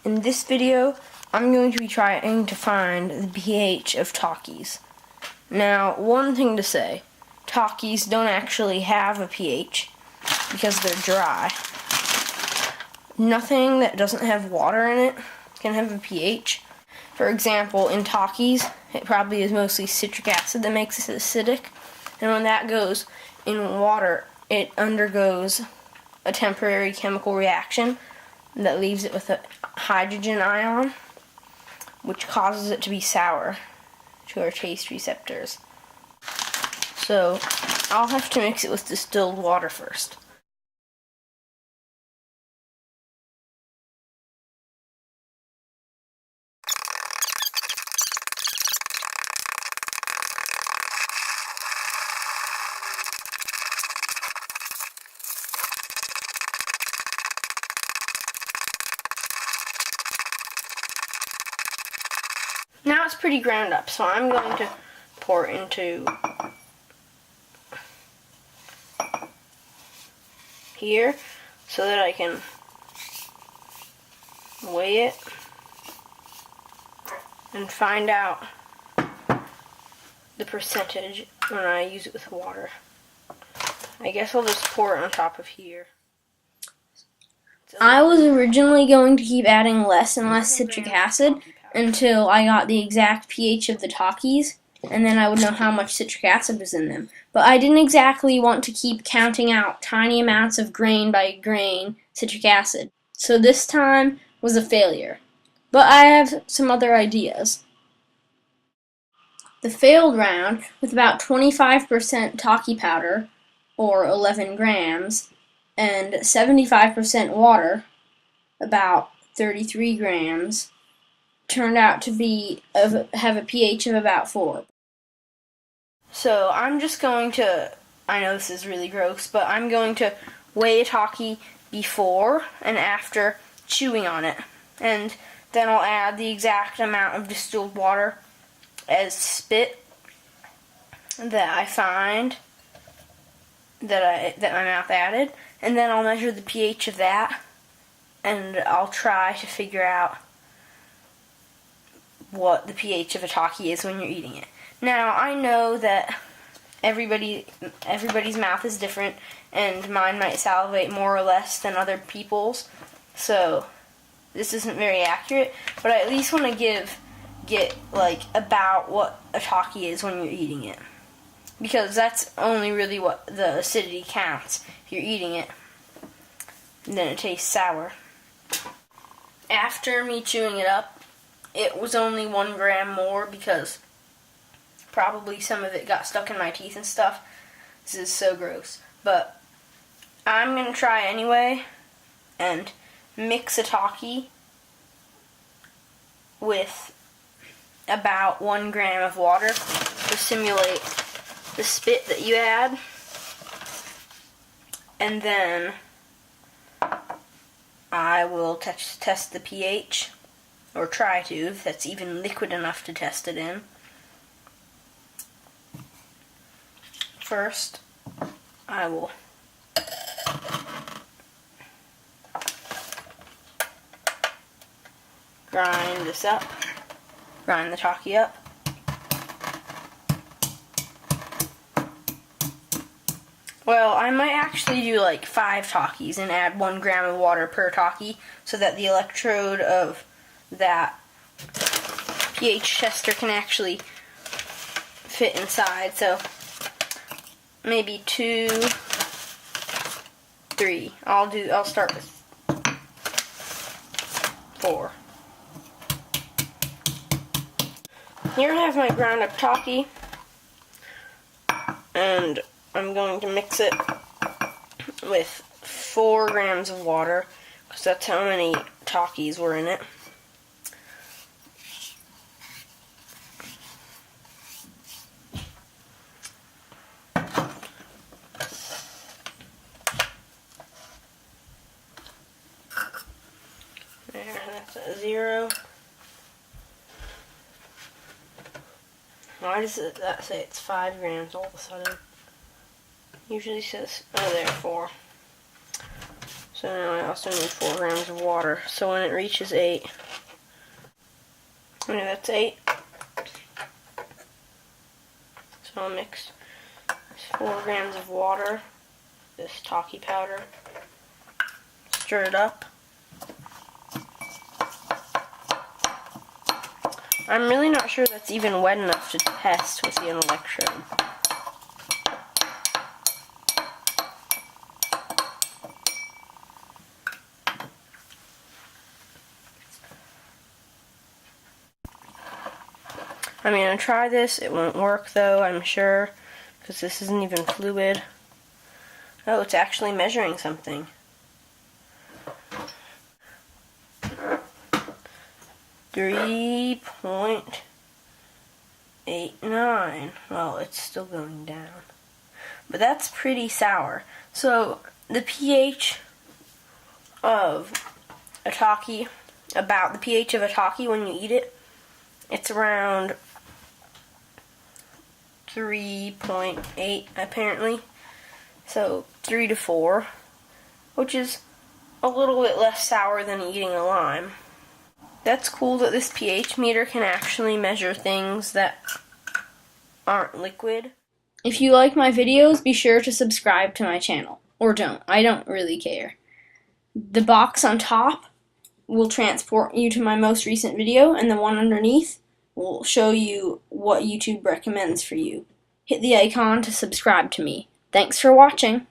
In this video, I'm going to be trying to find the pH of takis. Now, one thing to say, takis don't actually have a pH because they're dry. Nothing that doesn't have water in it can have a pH. For example, in takis, it probably is mostly citric acid that makes it acidic, and when that goes in water, it undergoes a temporary chemical reaction that leaves it with a hydrogen ion, which causes it to be sour to our taste receptors. So I'll have to mix it with distilled water first. Now it's pretty ground up, so I'm going to pour it into here so that I can weigh it and find out the percentage when I use it with water. I guess I'll just pour it on top of here. I was originally going to keep adding less and less citric acid until I got the exact pH of the takis, and then I would know how much citric acid was in them. But I didn't exactly want to keep counting out tiny amounts of grain by grain citric acid. So this time was a failure. But I have some other ideas. The failed round, with about 25% taki powder, or 11 grams, and 75% water, about 33 grams, turned out to have a pH of about 4. So I'm just going to, I know this is really gross, but I'm going to weigh a taki before and after chewing on it. And then I'll add the exact amount of distilled water as spit that I find that my mouth added. And then I'll measure the pH of that, and I'll try to figure out what the pH of a taki is when you're eating it. Now, I know that everybody's mouth is different, and mine might salivate more or less than other people's, so this isn't very accurate, but I at least want to get like about what a taki is when you're eating it, because that's only really what the acidity counts if you're eating it, and then it tastes sour. After me chewing it up, it was only 1 gram more because probably some of it got stuck in my teeth and stuff. This is so gross. But I'm going to try anyway and mix a taki with about 1 gram of water to simulate the spit that you add. And then I will test the pH. Or try to, if that's even liquid enough to test it in. First, I will grind the taki up. Well, I might actually do like 5 takis and add 1 gram of water per taki so that the electrode of that pH tester can actually fit inside. So maybe 2, 3. I'll start with 4. Here I have my ground up taki, and I'm going to mix it with 4 grams of water because that's how many takis were in it. There, that's at 0. Why does that say it's 5 grams all of a sudden? Usually says, oh there, 4. So now I also need 4 grams of water. So when it reaches 8, okay, that's 8. So I'll mix 4 grams of water, this taki powder, stir it up. I'm really not sure that's even wet enough to test with an electrode. I'm going to try this. It won't work though, I'm sure, because this isn't even fluid. Oh, it's actually measuring something. 3.89. Well, it's still going down. But that's pretty sour. So, the pH of a taki, about the pH of a taki when you eat it, it's around 3.8 apparently. So 3 to 4, which is a little bit less sour than eating a lime. That's cool that this pH meter can actually measure things that aren't liquid. If you like my videos, be sure to subscribe to my channel. Or don't. I don't really care. The box on top will transport you to my most recent video, and the one underneath will show you what YouTube recommends for you. Hit the icon to subscribe to me. Thanks for watching.